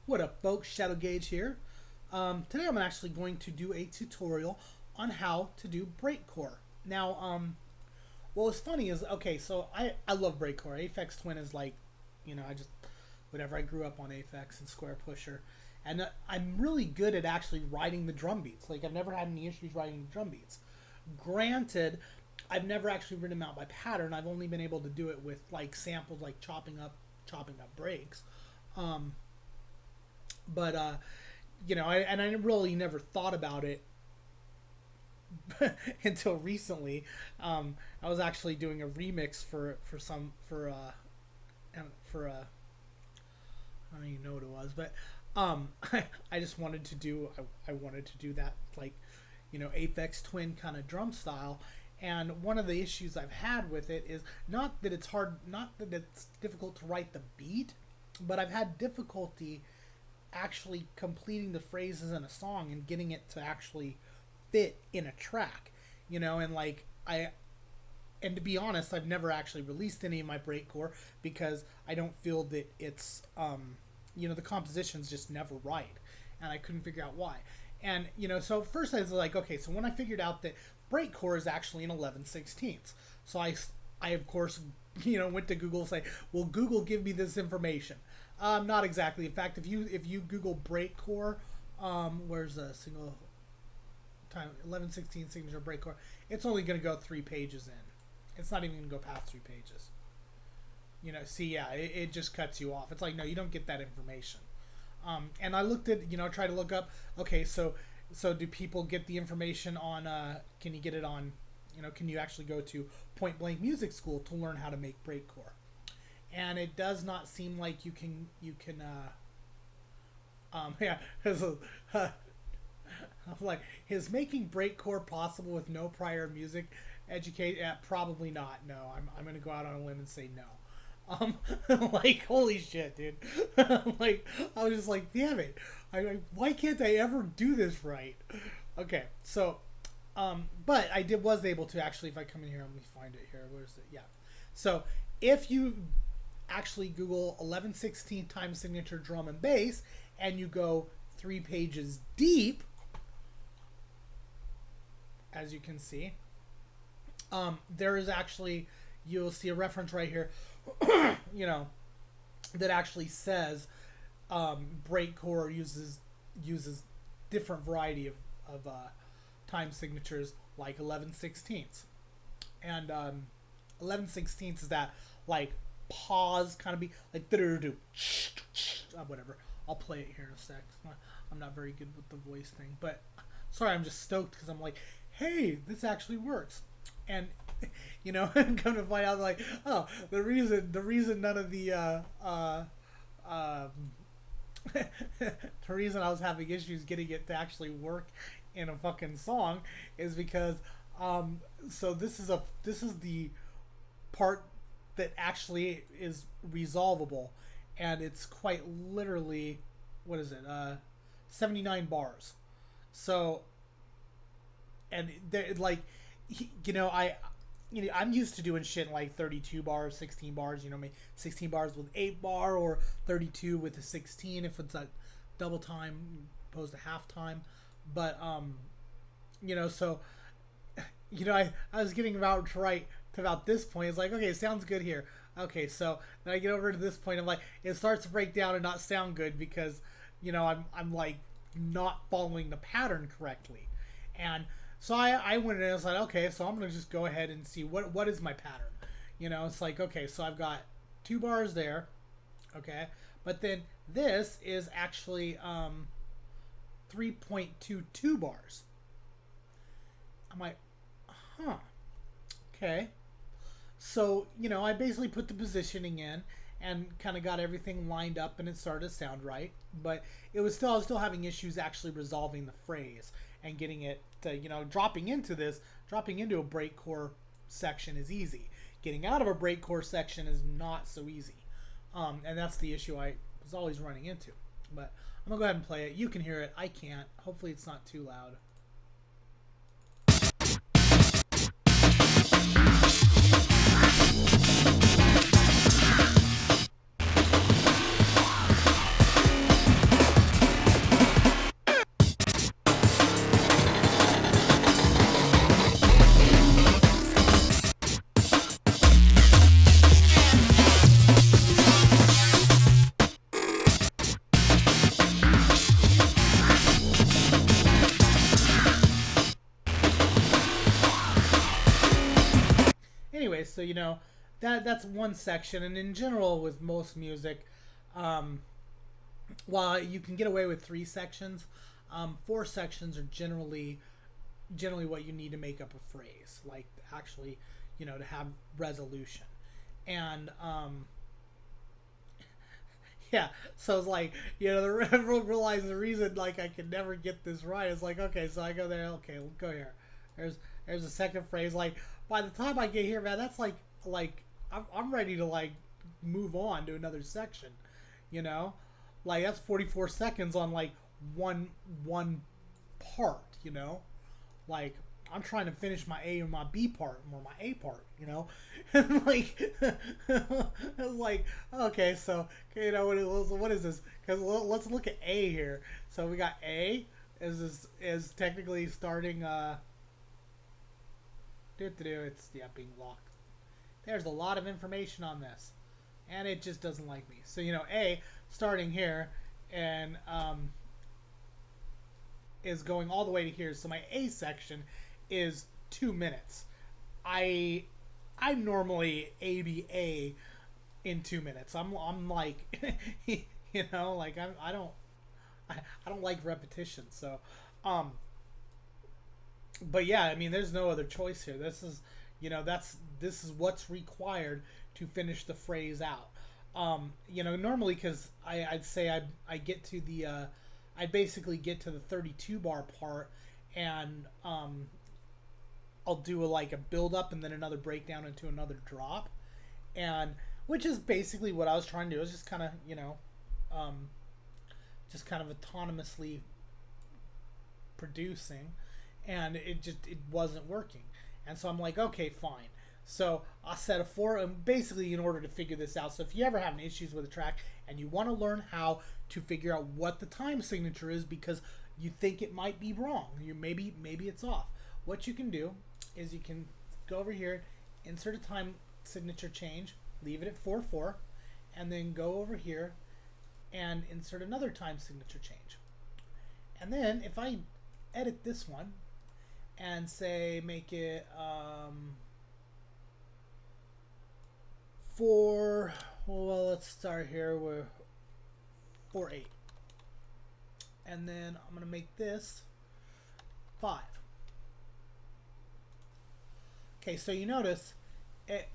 What up, folks? Shadow Gauge here. Today I'm actually going to do a tutorial on how to do breakcore. Now, what was funny is, okay, so I love breakcore. Aphex Twin is like, whatever. I grew up on Aphex and Square Pusher. And I'm really good at actually writing the drum beats. Like, I've never had any issues writing the drum beats. Granted, I've never actually written them out by pattern. I've only been able to do it with, like, samples, like chopping up breaks. I really never thought about it until recently. I was actually doing a remix for I don't even know what it was, but I just wanted to do I wanted to do that, like, Aphex Twin kind of drum style. And one of the issues I've had with it is not that it's difficult to write the beat, but I've had difficulty actually completing the phrases in a song and getting it to actually fit in a track, and to be honest, I've never actually released any of my breakcore because I don't feel that it's the composition's just never right, and I couldn't figure out why. And so first I was like, okay, so when I figured out that breakcore is actually an 11/16, so I of course went to Google and say, well, Google, give me this information. Not exactly. In fact, if you Google breakcore, where's the single time 11/16 signature breakcore, it's only going to go 3 pages in. It's not even going to go past 3 pages. It just cuts you off. It's like, no, you don't get that information. And I looked at, tried to look up, okay, so do people get the information on, can you get it on, can you actually go to Point Blank Music School to learn how to make breakcore? And it does not seem like you can I'm like, is making breakcore possible with no prior music education? Probably not. No, I'm gonna go out on a limb and say no. Like, holy shit, dude. Like, I was just like, damn it. Why can't I ever do this right? Okay, so, but I was able to actually, if I come in here, let me find it here. Where's it? Yeah. So, if you actually Google 11/16 time signature drum and bass, and you go 3 pages deep, as you can see, there is actually, you'll see a reference right here, that actually says breakcore uses different variety of time signatures, like 11/16, and 11/16 is that, like, pause kind of beat, like whatever. I'll play it here in a sec. I'm not very good with the voice thing, but sorry, I'm just stoked because I'm like, hey, this actually works. And I'm going to find out, like, oh, the reason none of the the reason I was having issues getting it to actually work in a fucking song is because so this is the part that actually is resolvable, and it's quite literally, what is it, 79 bars. So, and like, I'm used to doing shit in like 32 bars, 16 bars, 16 bars with 8 bar, or 32 with a 16 if it's a double time opposed to half time. But so I was getting about to write to about this point. It's like, okay, it sounds good here. Okay, so then I get over to this point, I'm like, it starts to break down and not sound good because I'm like not following the pattern correctly. And so I went in and I was like, okay, so I'm gonna just go ahead and see what is my pattern. It's like, okay, so I've got 2 bars there, okay, but then this is actually 3.22 bars. I'm like, huh, okay. So, I basically put the positioning in and kind of got everything lined up, and it started to sound right. But I was still having issues actually resolving the phrase and getting it to, dropping into a breakcore section is easy. Getting out of a breakcore section is not so easy. And that's the issue I was always running into. But I'm going to go ahead and play it. You can hear it. I can't. Hopefully it's not too loud. so you know that's one section, and in general with most music, um, while you can get away with 3 sections, 4 sections are generally what you need to make up a phrase, like actually, you know, to have resolution. And yeah, so it's like, you know, the realize the reason like I can never get this right is like, okay, so I go there, okay, we'll go here. There's there's a second phrase. Like by the time I get here, man, that's like I'm ready to like move on to another section, you know, like that's 44 seconds on like one part, you know, like I'm trying to finish my A and my B part or my A part, you know, and like it's like okay, so okay, you know what is this? Because let's look at A here. So we got A is technically starting. It's yeah being locked. There's a lot of information on this, and it just doesn't like me. So you know A starting here and is going all the way to here. So my A section is 2 minutes. I'm normally ABA in 2 minutes. I'm like you know like I don't like repetition. So but yeah, I mean there's no other choice here. This is you know this is what's required to finish the phrase out. You know normally because I'd say I get to the I basically get to the 32 bar part and I'll do like a build up and then another breakdown into another drop, and which is basically what I was trying to do. Is just kind of you know, just kind of autonomously producing, and it wasn't working, and so I'm like, okay, fine. So I set a 4, and basically in order to figure this out. So if you ever have any issues with a track and you want to learn how to figure out what the time signature is because you think it might be wrong, maybe it's off. What you can do is you can go over here, insert a time signature change, leave it at 4/4, and then go over here and insert another time signature change. And then if I edit this one and say make it 4, well let's start here with 4/8, and then I'm gonna make this 5. Okay, so you notice it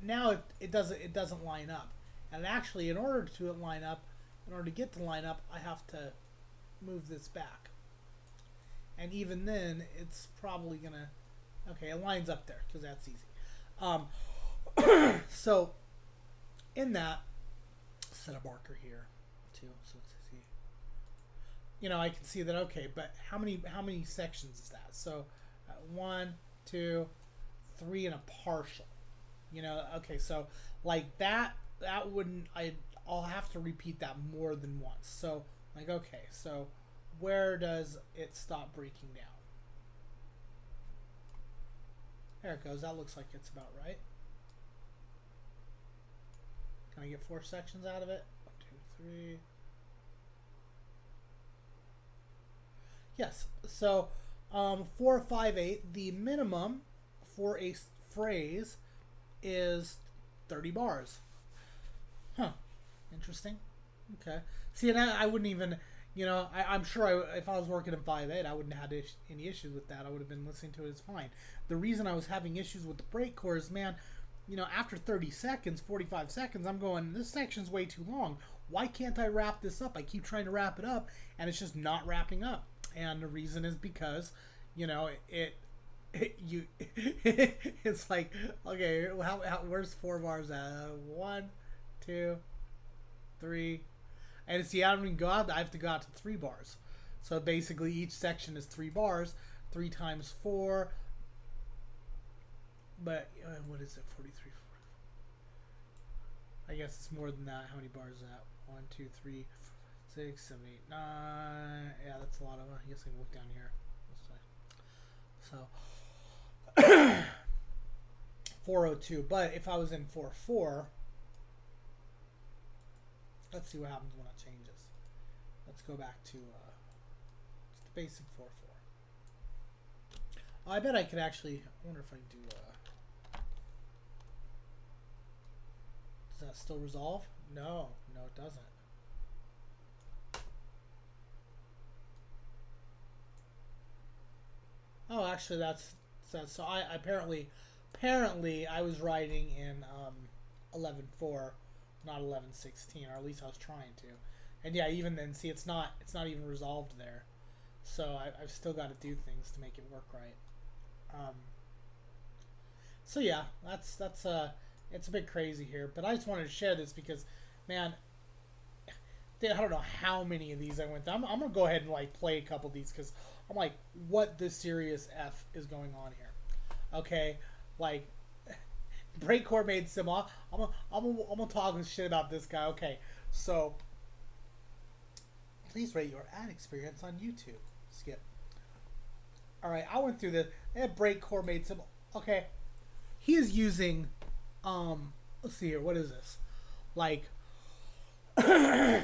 doesn't line up, and actually in order to line up, in order to get to line up, I have to move this back, and even then it's probably gonna okay it lines up there because that's easy. So in that, set a marker here too, so it's easy. You know I can see that okay, but how many sections is that? So 1, 2, 3 and a partial. You know, okay, so like that wouldn't I'll have to repeat that more than once. So like okay, so where does it stop breaking down? There it goes. That looks like it's about right. Can I get 4 sections out of it? 1, 2, 3. Yes. So 4, 5, 8. The minimum for a phrase is 30 bars. Huh. Interesting. Okay. See, and I wouldn't even, you know, I'm sure if I was working in 5/8, I wouldn't have had any issues with that. I would have been listening to it as fine. The reason I was having issues with the break chorus, man, you know, after 30 seconds, 45 seconds, I'm going, this section's way too long. Why can't I wrap this up? I keep trying to wrap it up, and it's just not wrapping up. And the reason is because, you know, it's like okay, where's 4 bars at? 1, 2, 3, and see I don't even go out. I have to go out to 3 bars. So basically, each section is 3 bars. 3 times 4. But what is it? 43. 40. I guess it's more than that. How many bars is that? 1, 2, 3, 6, 7, 8, 9. Yeah, that's a lot of. I guess I can look down here. So. 402, but if I was in 4/4, let's see what happens when it changes. Let's go back to just the basic 4/4. I bet I could actually. I wonder if I can do. Does that still resolve? No, no, it doesn't. Oh, actually, that's so. I apparently I was writing in 11.4, not 11.16, or at least I was trying to. And yeah, even then, see, it's not even resolved there. So I've still got to do things to make it work right. Um, so yeah, that's it's a bit crazy here, but I just wanted to share this because, man, I don't know how many of these I went through. I'm gonna go ahead and like play a couple of these because I'm like, what the serious f is going on here? Okay, like Breakcore made some. I'm gonna talk shit about this guy. Okay, so please rate your ad experience on YouTube. Skip. All right, I went through this. Breakcore made some. Okay, he is using. Let's see here. What is this? Like a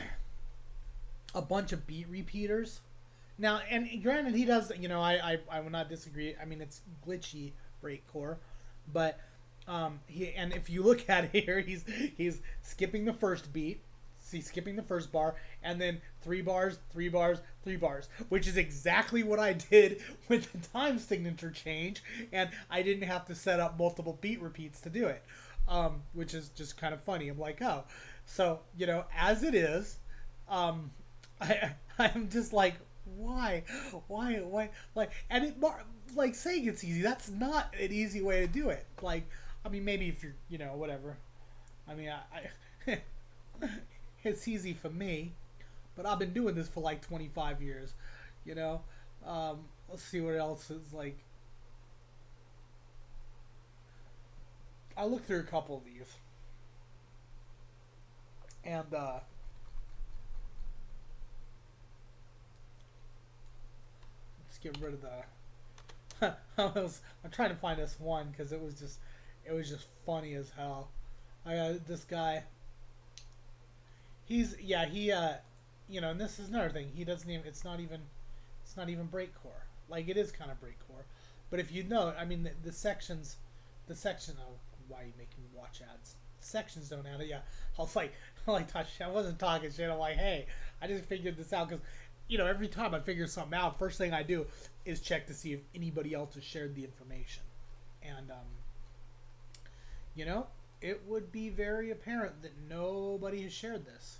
bunch of beat repeaters. Now, and granted, he does. You know, I will not disagree. I mean, it's glitchy breakcore, but he and if you look at it here, he's skipping the first beat. He's skipping the first bar, and then 3 bars, 3 bars, 3 bars, which is exactly what I did with the time signature change, and I didn't have to set up multiple beat repeats to do it, which is just kind of funny. I'm like, oh, so you know, as it is, um, I'm just like, why, like, and it like saying it's easy. That's not an easy way to do it. Like, I mean, maybe if you're, you know, whatever. I mean, I it's easy for me, but I've been doing this for like 25 years, you know. Let's see what else is like. I looked through a couple of these, and let's get rid of the. I'm trying to find this one because it was just funny as hell. I got this guy. He's yeah he you know, and this is another thing. He doesn't even. It's not even breakcore. Like it is kind of breakcore, but if you know, I mean the sections, the section. Oh, why are you making me watch ads? Sections don't have it. Yeah, I was like, I wasn't talking shit. I'm like, hey, I just figured this out because, you know, every time I figure something out, first thing I do is check to see if anybody else has shared the information, and you know, it would be very apparent that nobody has shared this.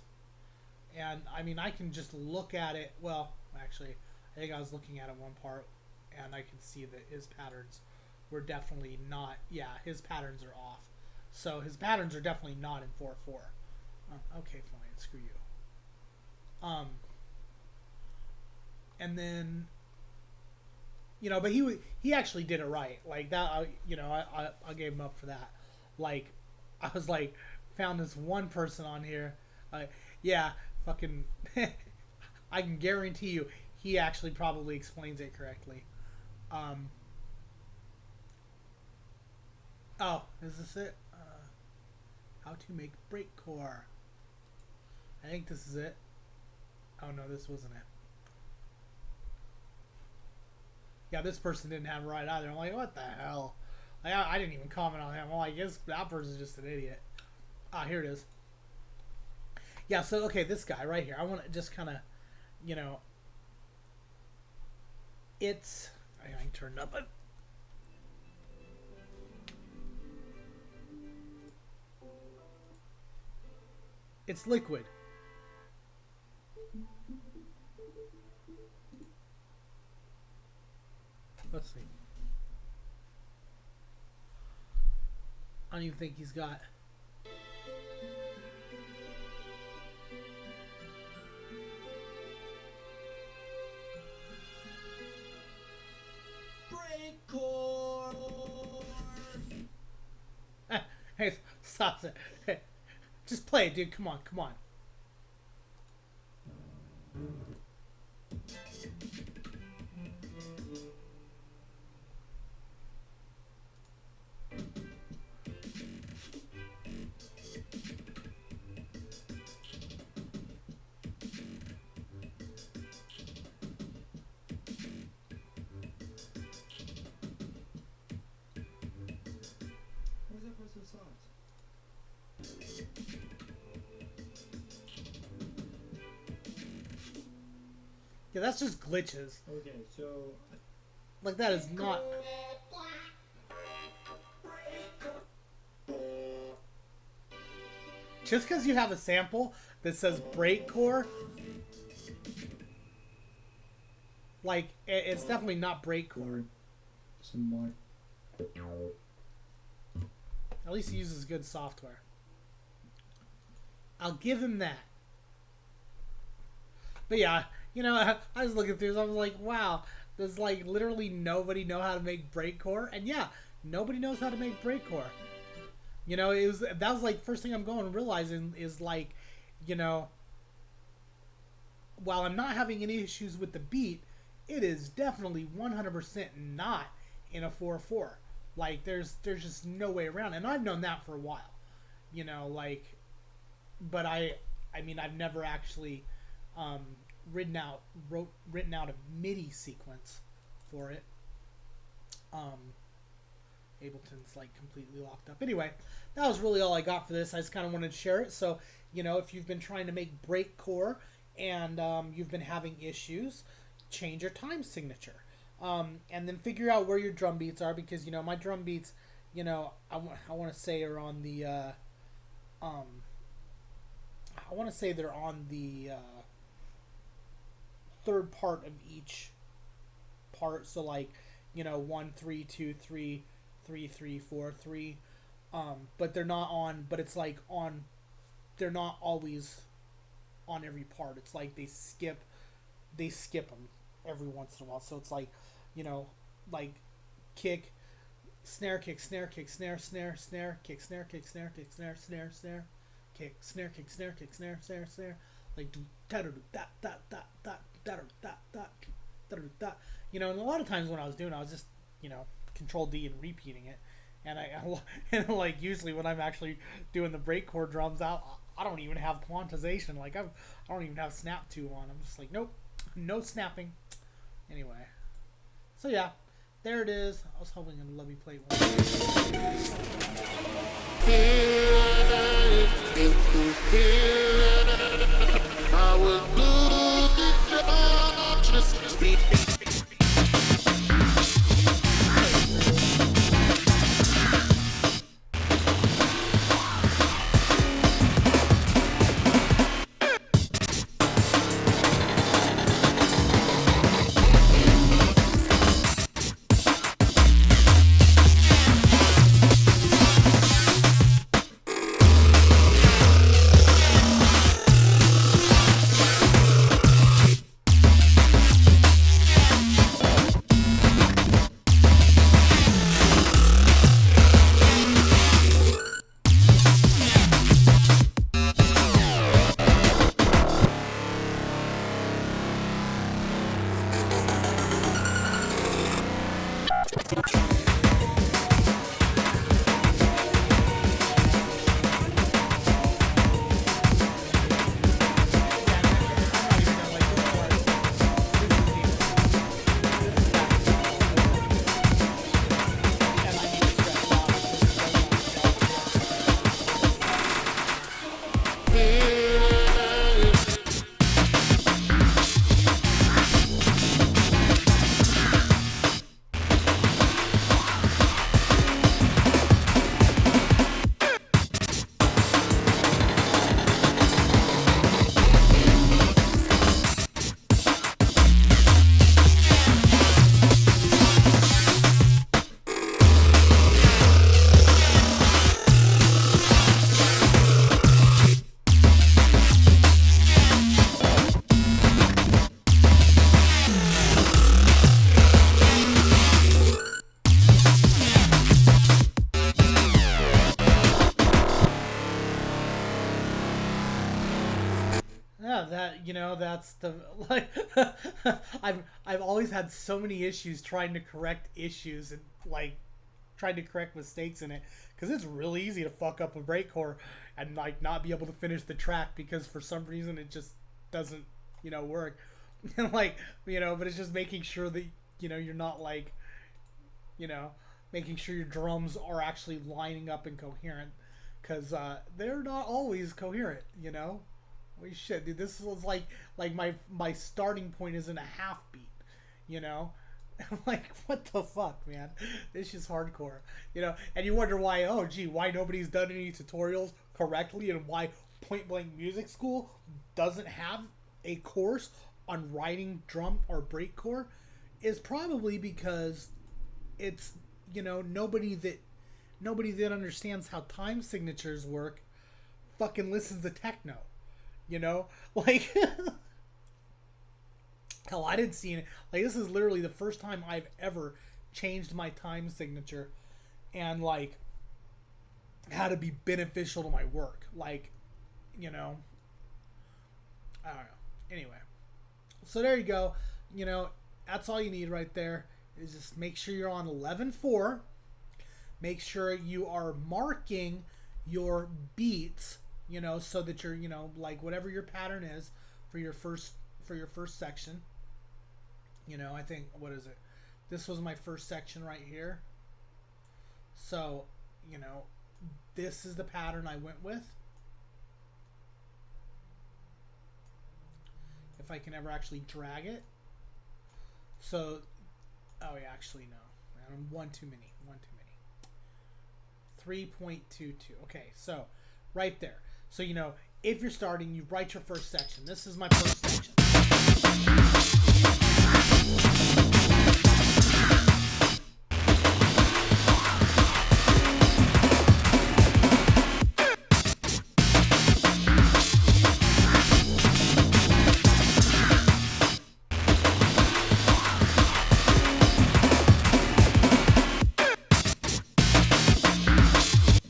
And I mean, I can just look at it. Well, actually, I think I was looking at it one part, and I can see that his patterns were definitely not. Yeah, his patterns are off. So his patterns are definitely not in 4.4. Okay, fine. Screw you. And then, you know, but he actually did it right. Like that, you know, I gave him up for that. Like, I was like, found this one person on here. Yeah, fucking. I can guarantee you, he actually probably explains it correctly. Um. Oh, is this it? How to make breakcore. I think this is it. Oh no, this wasn't it. Yeah, this person didn't have it right either. I'm like, what the hell? Like, I didn't even comment on him. I'm like, that person's just an idiot. Ah, here it is. Yeah, so, okay, this guy right here. I want to just kind of, you know, it's... I can turn it up. It's liquid. Let's see. I don't even think he's got... Breakcore. Hey, stop it. Hey, just play it, dude. Come on, come on. Where's that person's songs? Yeah, that's just glitches. Okay, so Like that is not. Just because you have a sample that says breakcore, like it's definitely not breakcore. some more. At least he uses good software. I'll give him that. But yeah, you know, I was looking through this. I was like, wow, does like literally nobody know how to make breakcore? And yeah, nobody knows how to make breakcore. You know, that was like first thing I'm going realizing is like, you know, while I'm not having any issues with the beat, it is definitely 100% not in a 4/4. Like there's just no way around, and I've known that for a while. You know, like, but I mean I've never actually um, written out a MIDI sequence for it. Ableton's like completely locked up. Anyway, that was really all I got for this. I just kind of wanted to share it. So, you know, if you've been trying to make breakcore and you've been having issues, change your time signature. And then figure out where your drum beats are, because, you know, my drum beats, you know, I want to say are on the, I want to say they're on the third part of each part. So, like, you know, 1, 3, 2, 3, 3, 3, 4, 3. But they're not on, but it's like on, they're not always on every part. It's like they skip them every once in a while. So it's like, you know, like kick, snare, kick, snare, kick, snare, snare, snare, kick, snare, kick, snare, kick, snare, snare, snare, kick, snare, kick, snare, kick, snare, snare, snare, like do da da da da da da da da da da da. You know, and a lot of times when I was doing, I was just, you know, Control D and repeating it, and and like usually when I'm actually doing the breakcore drums out, I don't even have quantization. Like I don't even have snap 2 on. I'm just like, nope, no snapping. Anyway, so yeah, there it is. I was hoping I'd let me play one. I will do just speak. Yeah, that, you know, that's the like I've always had so many issues trying to correct issues and like trying to correct mistakes in it, because it's really easy to fuck up a breakcore and like not be able to finish the track because for some reason it just doesn't, you know, work. And like, you know, but it's just making sure that, you know, you're not like, you know, making sure your drums are actually lining up and coherent, because they're not always coherent, you know. Holy shit, dude! This was like my starting point isn't a half beat, you know. I'm like, what the fuck, man? This is hardcore, you know. And you wonder why? Oh, gee, why nobody's done any tutorials correctly, and why Point Blank Music School doesn't have a course on writing drum or breakcore is probably because it's, you know, nobody that understands how time signatures work fucking listens to techno, you know, like. Hell, I didn't see it. Like, this is literally the first time I've ever changed my time signature and, like, how to be beneficial to my work. Like, you know, I don't know. Anyway, so there you go. You know, that's all you need right there is just make sure you're on 11.4. Make sure you are marking your beats, you know, so that you're, you know, like whatever your pattern is for your first section. You know, I think, what is it? This was my first section right here. So, you know, this is the pattern I went with. If I can ever actually drag it. So, oh yeah, actually no. One too many. 3.22. Okay, so right there. So, you know, if you're starting, you write your first section. This is my first section.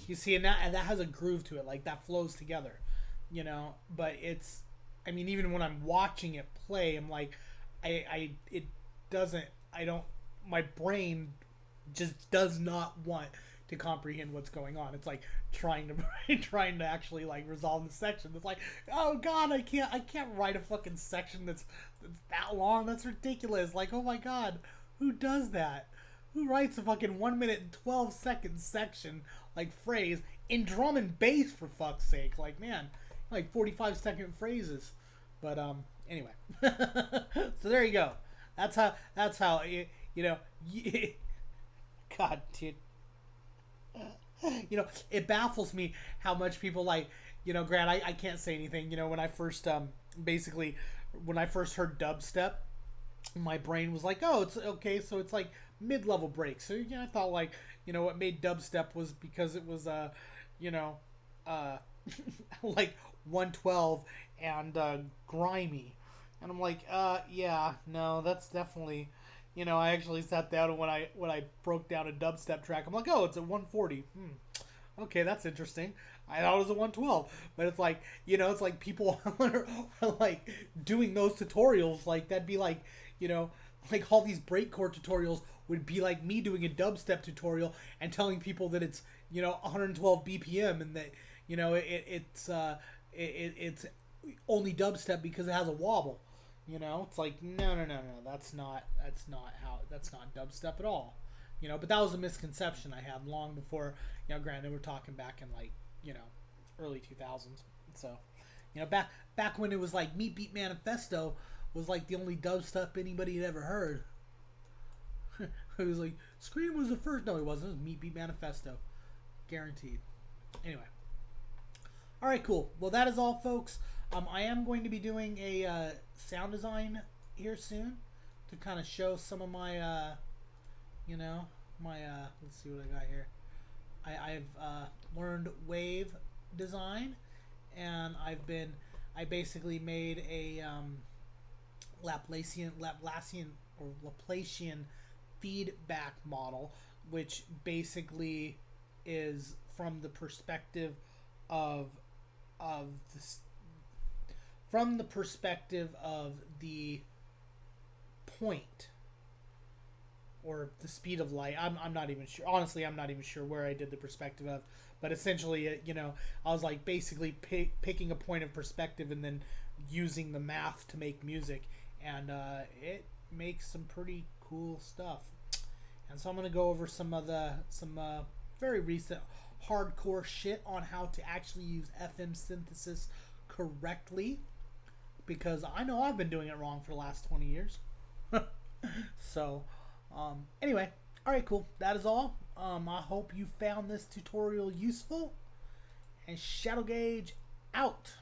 You see, and that has a groove to it, like that flows together, you know. But it's, I mean, even when I'm watching it play, I'm like, it doesn't, I don't, my brain just does not want to comprehend what's going on. It's like trying to actually like resolve the section. It's like, oh god, I can't write a fucking section that's that long. That's ridiculous. Like, oh my god, who does that? Who writes a fucking 1 minute and 12 second section, like, phrase in drum and bass, for fuck's sake? Like, man, like 45-second phrases. But anyway, so there you go. That's how you know. God, dude. You know, it baffles me how much people, like, you know, Grant, I can't say anything. You know, when I first basically when I first heard dubstep, my brain was like, oh, it's okay, so it's like mid-level breaks. So, you know, I thought, like, you know, what made dubstep was because it was you know, like 112 and grimy. And I'm like, yeah, no, that's definitely, you know, I actually sat down and when I broke down a dubstep track, I'm like, oh, it's at 140. Okay, that's interesting. I thought it was a 112, but it's like, you know, it's like people are like doing those tutorials. Like, that'd be like, you know, like all these breakcore tutorials would be like me doing a dubstep tutorial and telling people that it's, you know, 112 BPM and that, you know, it's only dubstep because it has a wobble. You know, it's like, no, that's not dubstep at all. You know, but that was a misconception I had long before, you know, granted, we're talking back in, like, you know, early 2000s. So, you know, back when it was like Meat Beat Manifesto was like the only dubstep anybody had ever heard. It was like, Scream was the first. No, it wasn't. It was Meat Beat Manifesto. Guaranteed. Anyway. Alright, cool. Well, that is all, folks. I am going to be doing a sound design here soon to kind of show some of my, you know, my, let's see what I got here. I've learned wave design, and I basically made a Laplacian feedback model, which basically is from the perspective of the point or the speed of light. I'm not even sure. Honestly, I'm not even sure where I did the perspective of. But essentially, you know, I was like basically picking a point of perspective and then using the math to make music. And it makes some pretty cool stuff. And so I'm going to go over some very recent hardcore shit on how to actually use FM synthesis correctly, because I know I've been doing it wrong for the last 20 years. So, anyway, alright, cool. That is all. I hope you found this tutorial useful. And Shadow Gauge out.